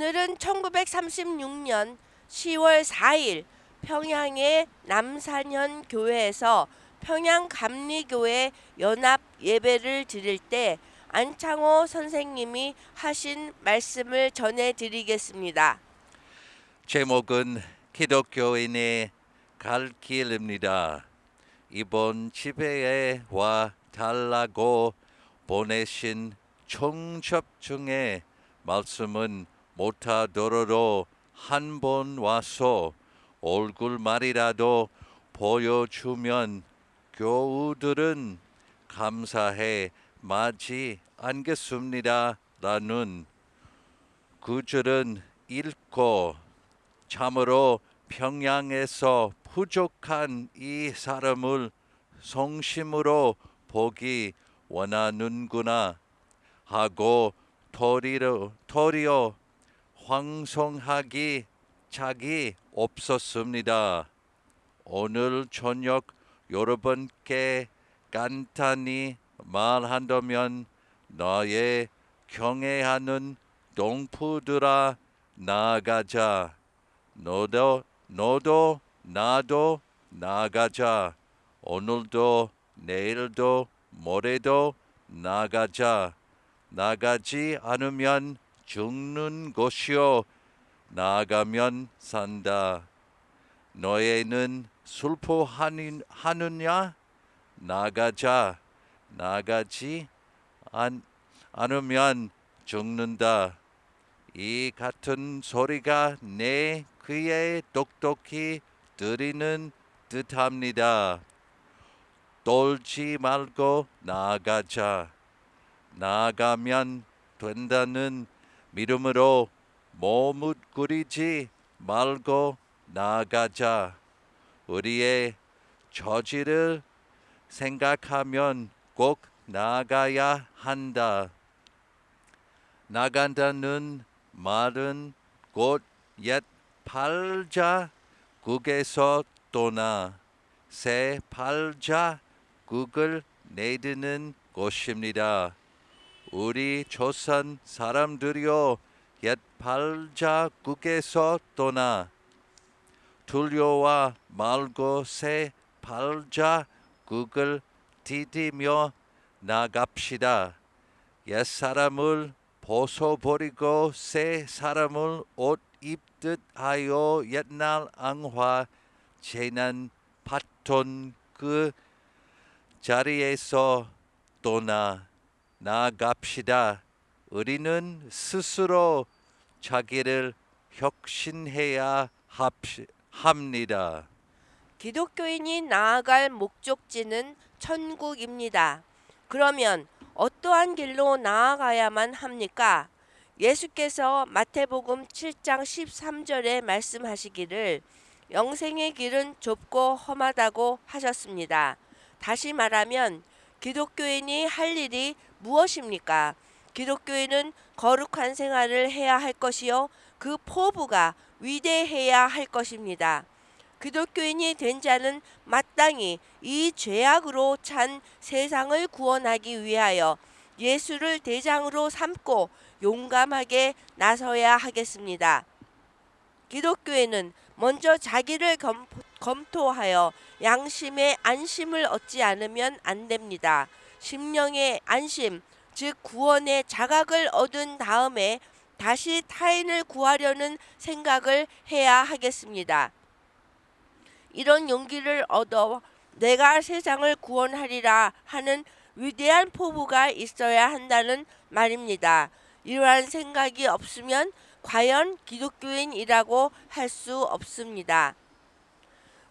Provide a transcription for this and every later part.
오늘은 1936년 10월 4일 평양의 남산현 교회에서 평양감리교회 연합 예배를 드릴 때 안창호 선생님이 하신 말씀을 전해드리겠습니다. 제목은 기독교인의 갈 길입니다. 이번 집회에 와 달라고 보내신 청첩 중에 말씀은 못하더라도 한 번 와서 얼굴말이라도 보여주면 교우들은 감사해 마지 않겠습니다. 라는 구절은 읽고 참으로 평양에서 부족한 이 사람을 성심으로 보기 원하는구나 하고 도리어 황송하기 짝이 없었습니다. 오늘 저녁 여러분께 간단히 말한다면 나의 경애하는 동포들아 나아가자. 너도 나도 나가자. 오늘도 내일도 모레도 나가자. 나가지 않으면 죽는 것이요 나가면 산다. 너희는 슬퍼하느냐? 나가자. 나가지 않으면 죽는다. 이 같은 소리가 내 귀에 똑똑히 들리는 듯합니다. 떨지 말고 나아가자. 나아가면 된다는 믿음으로 머뭇거리지 말고 나아가자. 우리의 처지를 생각하면 꼭 나아가야 한다. 나간다는 말은 곧 옛 팔자국에서 떠나 새 팔자국을 내드는 것입니다. 우리 조선 사람들이여 옛 팔자국에서 떠나 두려워 말고 새 팔자국을 디디며 나갑시다. 옛 사람을 벗어버리고 새 사람을 옷 입듯 하여 옛날 앙화 재난 받던 그 자리에서 떠나 나갑시다. 우리는 스스로 자기를 혁신해야 합니다. 기독교인이 나아갈 목적지는 천국입니다. 그러면 어떠한 길로 나아가야만 합니까? 예수께서 마태복음 7장 13절에 말씀하시기를 영생의 길은 좁고 험하다고 하셨습니다. 다시 말하면 기독교인이 할 일이 무엇입니까? 기독교인은 거룩한 생활을 해야 할 것이요 그 포부가 위대해야 할 것입니다. 기독교인이 된 자는 마땅히 이 죄악으로 찬 세상을 구원하기 위하여 예수를 대장으로 삼고 용감하게 나서야 하겠습니다. 기독교인은 먼저 자기를 검토하여 양심의 안심을 얻지 않으면 안 됩니다. 심령의 안심, 즉 구원의 자각을 얻은 다음에 다시 타인을 구하려는 생각을 해야 하겠습니다. 이런 용기를 얻어 내가 세상을 구원하리라 하는 위대한 포부가 있어야 한다는 말입니다. 이러한 생각이 없으면 과연 기독교인이라고 할 수 없습니다.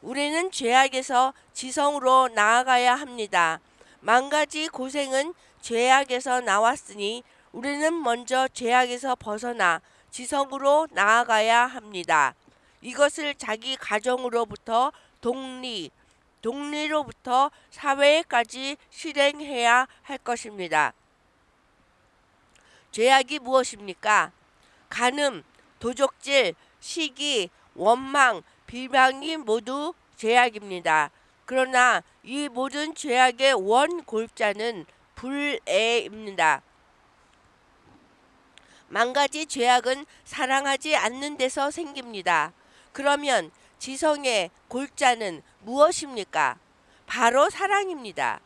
우리는 죄악에서 지성으로 나아가야 합니다. 만가지 고생은 죄악에서 나왔으니 우리는 먼저 죄악에서 벗어나 지성으로 나아가야 합니다. 이것을 자기 가정으로부터 동리로부터 사회까지 실행해야 할 것입니다. 죄악이 무엇입니까? 간음, 도적질, 시기, 원망, 비방이 모두 죄악입니다. 그러나 이 모든 죄악의 원골자는 불애입니다. 만 가지 죄악은 사랑하지 않는 데서 생깁니다. 그러면 지성의 골자는 무엇입니까? 바로 사랑입니다.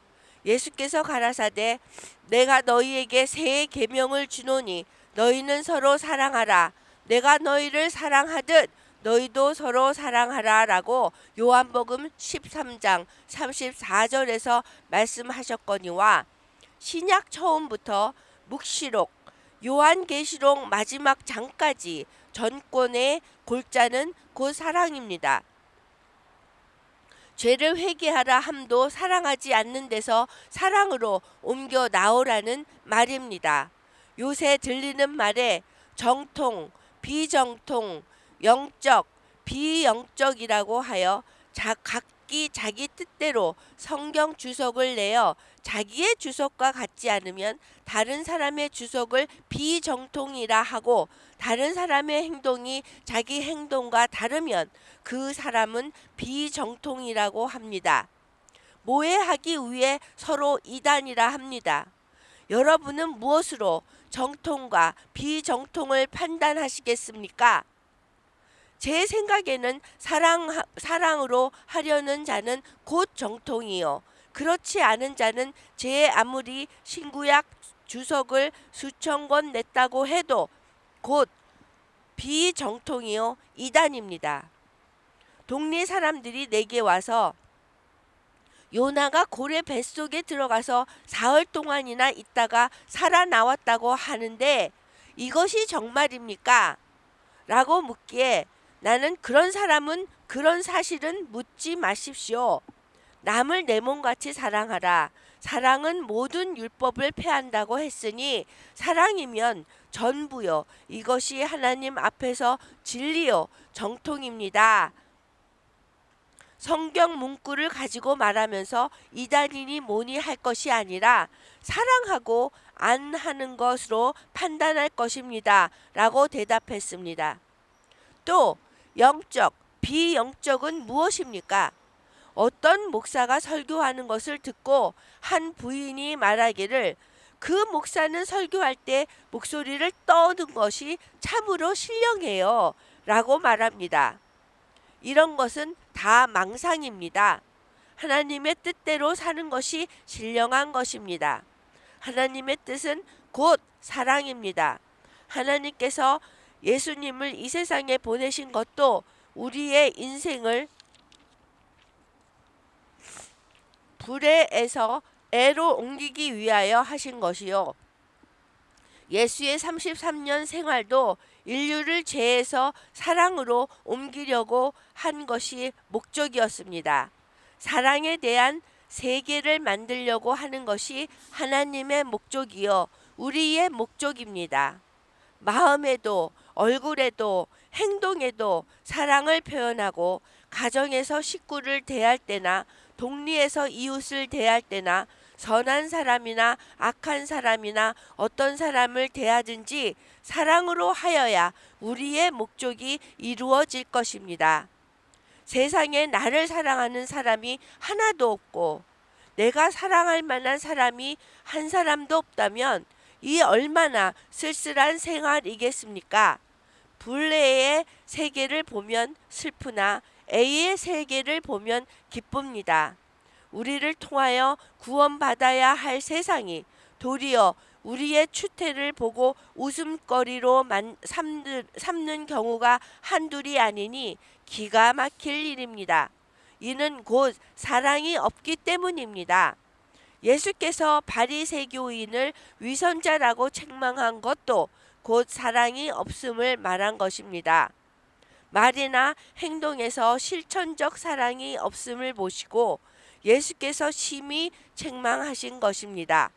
예수께서 가라사대 내가 너희에게 새 계명을 주노니 너희는 서로 사랑하라. 내가 너희를 사랑하듯 너희도 서로 사랑하라 라고 요한복음 13장 34절에서 말씀하셨거니와 신약 처음부터 묵시록, 요한계시록 마지막 장까지 전권의 골자는 곧 사랑입니다. 죄를 회개하라 함도 사랑하지 않는 데서 사랑으로 옮겨 나오라는 말입니다. 요새 들리는 말에 정통, 비정통, 영적, 비영적이라고 하여 각기 자기 뜻대로 성경 주석을 내어 자기의 주석과 같지 않으면 다른 사람의 주석을 비정통이라 하고 다른 사람의 행동이 자기 행동과 다르면 그 사람은 비정통이라고 합니다. 모해하기 위해 서로 이단이라 합니다. 여러분은 무엇으로 정통과 비정통을 판단하시겠습니까? 제 생각에는 사랑으로 하려는 자는 곧 정통이요. 그렇지 않은 자는 제 아무리 신구약 주석을 수천 권 냈다고 해도 곧 비정통이요 이단입니다. 동네 사람들이 내게 와서 요나가 고래 뱃속에 들어가서 사흘 동안이나 있다가 살아나왔다고 하는데 이것이 정말입니까? 라고 묻기에 나는 그런 사실은 묻지 마십시오. 남을 내 몸같이 사랑하라. 사랑은 모든 율법을 폐한다고 했으니 사랑이면 전부요. 이것이 하나님 앞에서 진리요 정통입니다. 성경 문구를 가지고 말하면서 이단이니 뭐니 할 것이 아니라 사랑하고 안 하는 것으로 판단할 것입니다. 라고 대답했습니다. 또 영적, 비영적은 무엇입니까? 어떤 목사가 설교하는 것을 듣고 한 부인이 말하기를 그 목사는 설교할 때 목소리를 떠는 것이 참으로 신령해요. 라고 말합니다. 이런 것은 다 망상입니다. 하나님의 뜻대로 사는 것이 신령한 것입니다. 하나님의 뜻은 곧 사랑입니다. 하나님께서 예수님을 이 세상에 보내신 것도 우리의 인생을 불의에서 애로 옮기기 위하여 하신 것이요. 예수의 33년 생활도 인류를 죄에서 사랑으로 옮기려고 한 것이 목적이었습니다. 사랑에 대한 세계를 만들려고 하는 것이 하나님의 목적이요. 우리의 목적입니다. 마음에도 얼굴에도 행동에도 사랑을 표현하고 가정에서 식구를 대할 때나 동리에서 이웃을 대할 때나 선한 사람이나 악한 사람이나 어떤 사람을 대하든지 사랑으로 하여야 우리의 목적이 이루어질 것입니다. 세상에 나를 사랑하는 사람이 하나도 없고 내가 사랑할 만한 사람이 한 사람도 없다면 이 얼마나 쓸쓸한 생활이겠습니까? 불레의 세계를 보면 슬프나 A의 세계를 보면 기쁩니다. 우리를 통하여 구원받아야 할 세상이 도리어 우리의 추태를 보고 웃음거리로 삼는 경우가 한둘이 아니니 기가 막힐 일입니다. 이는 곧 사랑이 없기 때문입니다. 예수께서 바리새교인을 위선자라고 책망한 것도 곧 사랑이 없음을 말한 것입니다. 말이나 행동에서 실천적 사랑이 없음을 보시고 예수께서 심히 책망하신 것입니다.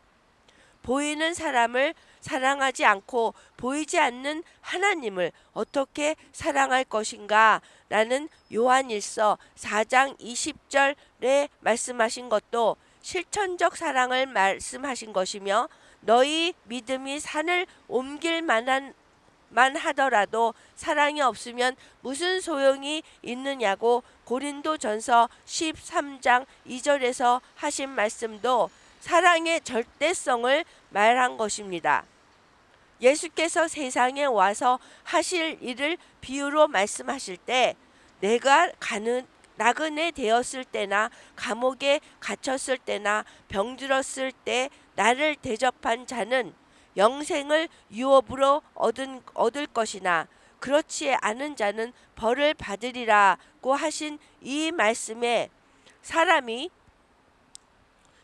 보이는 사람을 사랑하지 않고 보이지 않는 하나님을 어떻게 사랑할 것인가? 라는 요한일서 4장 20절에 말씀하신 것도 실천적 사랑을 말씀하신 것이며 너희 믿음이 산을 옮길 만한 하더라도 사랑이 없으면 무슨 소용이 있느냐고 고린도전서 13장 2절에서 하신 말씀도 사랑의 절대성을 말한 것입니다. 예수께서 세상에 와서 하실 일을 비유로 말씀하실 때 내가 나그네 되었을 때나 감옥에 갇혔을 때나 병들었을 때 나를 대접한 자는 영생을 유업으로 얻을 것이나 그렇지 않은 자는 벌을 받으리라고 하신 이 말씀에 사람이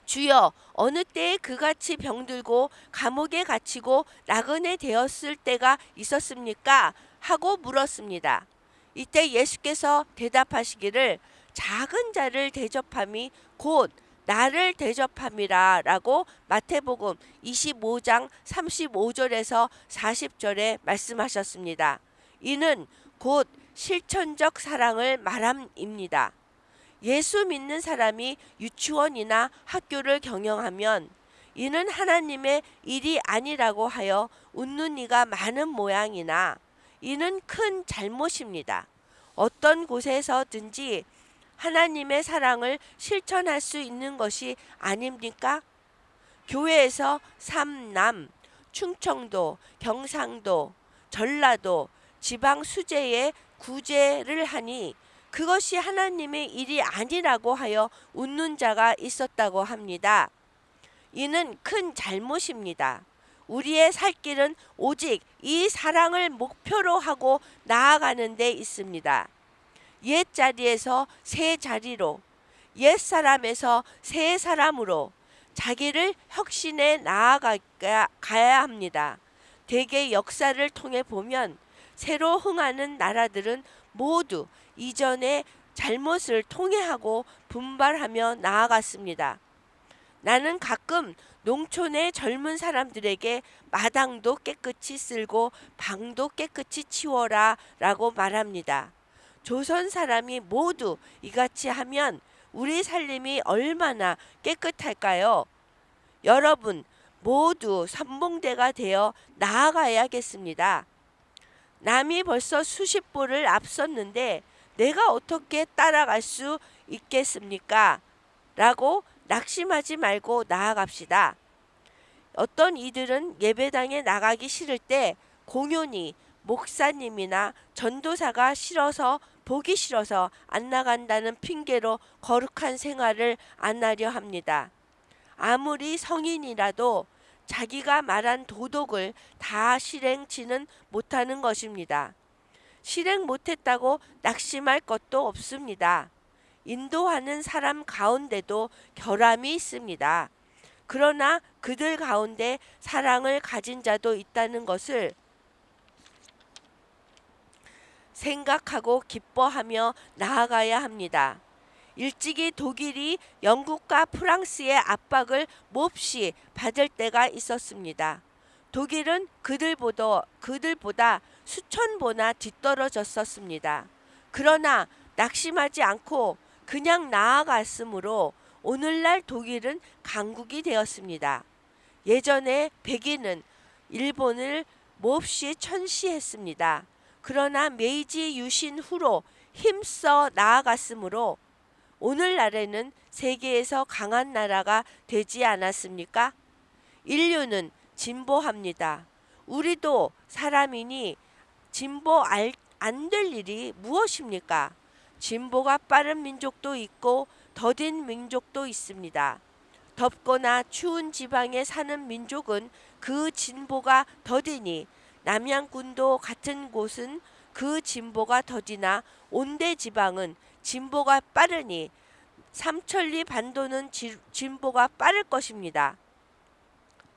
주여 어느 때에 그같이 병들고 감옥에 갇히고 나그네 되었을 때가 있었습니까? 하고 물었습니다. 이때 예수께서 대답하시기를 작은 자를 대접함이 곧 나를 대접함이라 라고 마태복음 25장 35절에서 40절에 말씀하셨습니다. 이는 곧 실천적 사랑을 말함입니다. 예수 믿는 사람이 유치원이나 학교를 경영하면 이는 하나님의 일이 아니라고 하여 웃는 이가 많은 모양이나 이는 큰 잘못입니다. 어떤 곳에서든지 하나님의 사랑을 실천할 수 있는 것이 아닙니까? 교회에서 삼남, 충청도, 경상도, 전라도, 지방 수재에 구제를 하니 그것이 하나님의 일이 아니라고 하여 웃는 자가 있었다고 합니다. 이는 큰 잘못입니다. 우리의 살 길은 오직 이 사랑을 목표로 하고 나아가는 데 있습니다. 옛 자리에서 새 자리로, 옛 사람에서 새 사람으로 자기를 혁신해 나아가야 합니다. 대개 역사를 통해 보면 새로 흥하는 나라들은 모두 이전의 잘못을 통회하고 분발하며 나아갔습니다. 나는 가끔 농촌의 젊은 사람들에게 마당도 깨끗이 쓸고 방도 깨끗이 치워라 라고 말합니다. 조선 사람이 모두 이같이 하면 우리 살림이 얼마나 깨끗할까요? 여러분 모두 선봉대가 되어 나아가야겠습니다. 남이 벌써 수십步를 앞섰는데 내가 어떻게 따라갈 수 있겠습니까? 라고 낙심하지 말고 나아갑시다. 어떤 이들은 예배당에 나가기 싫을 때 공연히 목사님이나 전도사가 보기 싫어서 안 나간다는 핑계로 거룩한 생활을 안 하려 합니다. 아무리 성인이라도 자기가 말한 도덕을 다 실행치는 못하는 것입니다. 실행 못했다고 낙심할 것도 없습니다. 인도하는 사람 가운데도 결함이 있습니다. 그러나 그들 가운데 사랑을 가진 자도 있다는 것을 생각하고 기뻐하며 나아가야 합니다. 일찍이 독일이 영국과 프랑스의 압박을 몹시 받을 때가 있었습니다. 독일은 그들보다 수천 보나 뒤떨어졌었습니다. 그러나 낙심하지 않고 그냥 나아갔으므로 오늘날 독일은 강국이 되었습니다. 예전에 백인은 일본을 몹시 천시했습니다. 그러나 메이지 유신 후로 힘써 나아갔으므로 오늘날에는 세계에서 강한 나라가 되지 않았습니까? 인류는 진보합니다. 우리도 사람이니 진보 안 될 일이 무엇입니까? 진보가 빠른 민족도 있고 더딘 민족도 있습니다. 덥거나 추운 지방에 사는 민족은 그 진보가 더디니 남양군도 같은 곳은 그 진보가 더디나 온대 지방은 진보가 빠르니 삼천리 반도는 진보가 빠를 것입니다.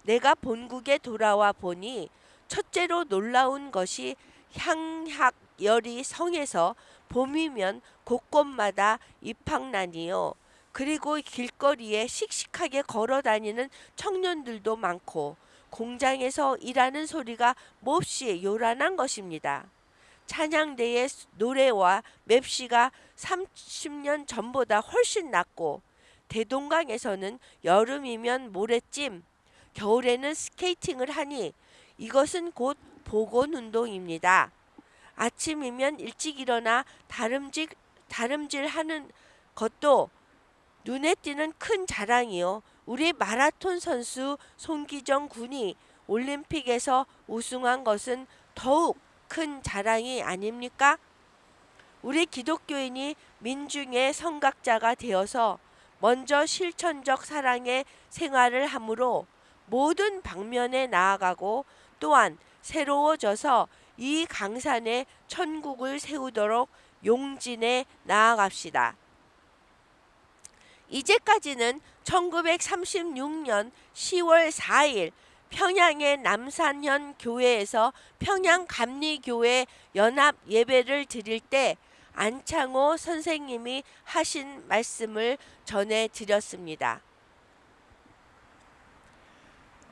내가 본국에 돌아와 보니 첫째로 놀라운 것이 향학열이 성에서 봄이면 곳곳마다 입학난이요. 그리고 길거리에 씩씩하게 걸어다니는 청년들도 많고 공장에서 일하는 소리가 몹시 요란한 것입니다. 찬양대의 노래와 맵시가 30년 전보다 훨씬 낫고 대동강에서는 여름이면 모래찜, 겨울에는 스케이팅을 하니 이것은 곧 보건운동입니다. 아침이면 일찍 일어나 다름질하는 것도 눈에 띄는 큰 자랑이요. 우리 마라톤 선수 송기정 군이 올림픽에서 우승한 것은 더욱 큰 자랑이 아닙니까? 우리 기독교인이 민중의 선각자가 되어서 먼저 실천적 사랑의 생활을 함으로 모든 방면에 나아가고 또한 새로워져서 이 강산에 천국을 세우도록 용진에 나아갑시다. 이제까지는 1936년 10월 4일 평양의 남산현 교회에서 평양감리교회 연합 예배를 드릴 때 안창호 선생님이 하신 말씀을 전해 드렸습니다.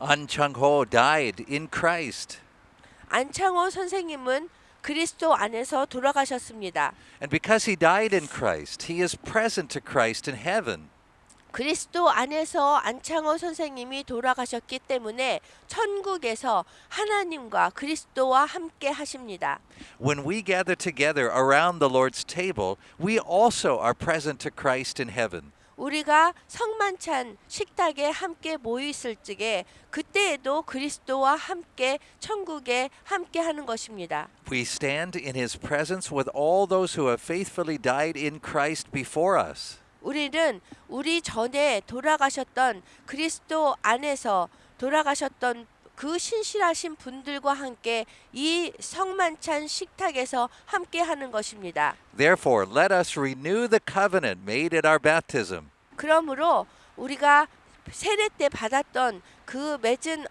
Anchangho died in Christ. 안창호 선생님은 그리스도 안에서 돌아가셨습니다. And because he died in Christ, he is present to Christ in heaven. 그리스도 안에서 안창호 선생님이 돌아가셨기 때문에 천국에서 하나님과 그리스도와 함께 하십니다. When we gather together around the Lord's table, we also are present to Christ in heaven. 우리가 성만찬 식탁에 함께 모여 있을 적에 그때에도 그리스도와 함께 천국에 함께 하는 것입니다. We stand in his presence with all those who have faithfully died in Christ before us. 우리는 우리 전에 돌아가셨던 그리스도 안에서 돌아가셨던 그 신실하신 분들과 함께 이 성만찬 식탁에서 함께 하는 것입니다. Therefore, let us renew the covenant made at our baptism. 그러므로 우리가 세례 때 받았던 그 맺은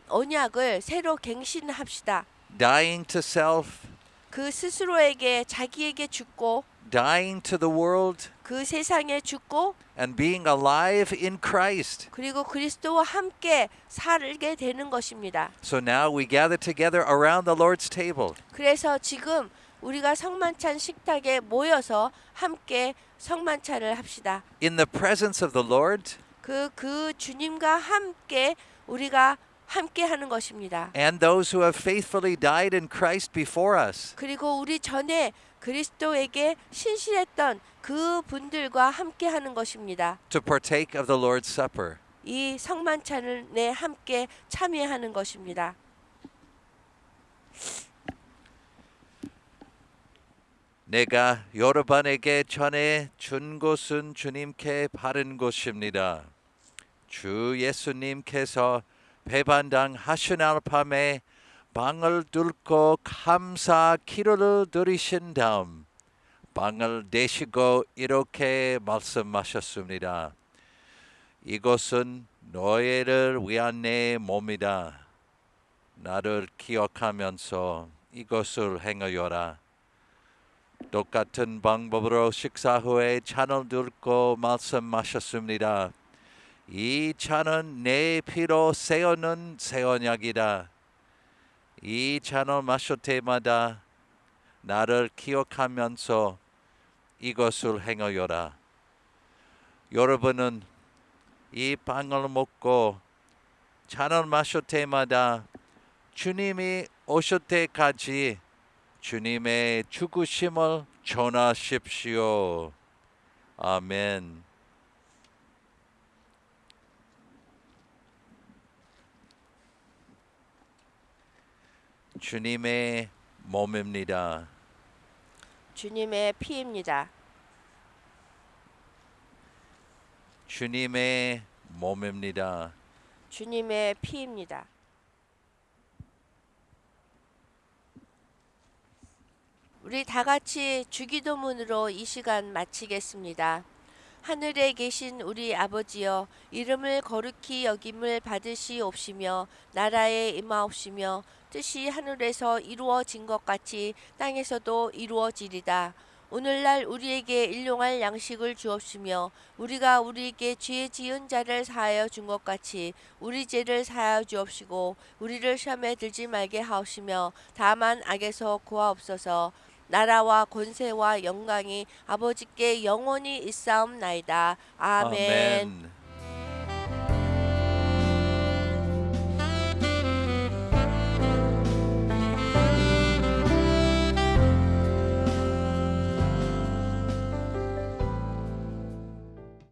언약을 새로 갱신합시다. Dying to self, 그 스스로에게 자기에게 죽고 dying to the world, 그 세상에 죽고 and being alive in Christ. 그리고 그리스도와 함께 살게 되는 것입니다. So now we gather together around the Lord's table. 그래서 지금 우리가 성만찬 식탁에 모여서 함께 성만찬을 합시다. In the presence of the Lord 그 주님과 함께 우리가 함께 하는 것입니다. and those who have faithfully died in Christ before us. 그리고 우리 전에 그리스도에게 신실했던 그 분들과 함께 하는 것입니다. To partake of the Lord's Supper. 이 성만찬에 함께 참여하는 것입니다. 내가 여러분에게 전해 준 것은 주님께 바른 것입니다. 주 예수님께서 배반당 하시날 밤에 빵을 뚫고 감사 기도를 드리신 다음 빵을 내시고 이렇게 말씀하셨습니다. 이것은 너희를 위한 내 몸이다. 나를 기억하면서 이것을 행하여라. 똑같은 방법으로 식사 후에 잔을 들고 말씀하셨습니다. 이 잔은 내 피로 세우는 새 언약이다. 이 잔을 마실 때마다 나를 기억하면서 이것을 행하여라. 여러분은 이 빵을 먹고 잔을 마실 때마다 주님이 오실 때까지 주님의 죽으심을 전하십시오. 아멘. 주님의 몸입니다. 주님의 피입니다. 주님의 몸입니다. 주님의 피입니다. 우리 다 같이 주기도문으로 이 시간 마치겠습니다. 하늘에 계신 우리 아버지여, 이름을 거룩히 여김을 받으시옵시며 나라에 임하옵시며 뜻이 하늘에서 이루어진 것 같이 땅에서도 이루어지리다. 오늘날 우리에게 일용할 양식을 주옵시며 우리가 우리에게 죄 지은 자를 사하여 준 것 같이 우리 죄를 사하여 주옵시고 우리를 시험에 들지 말게 하옵시며 다만 악에서 구하옵소서. 나라와 권세와 영광이 아버지께 영원히 있사옵나이다. 아멘. 아멘.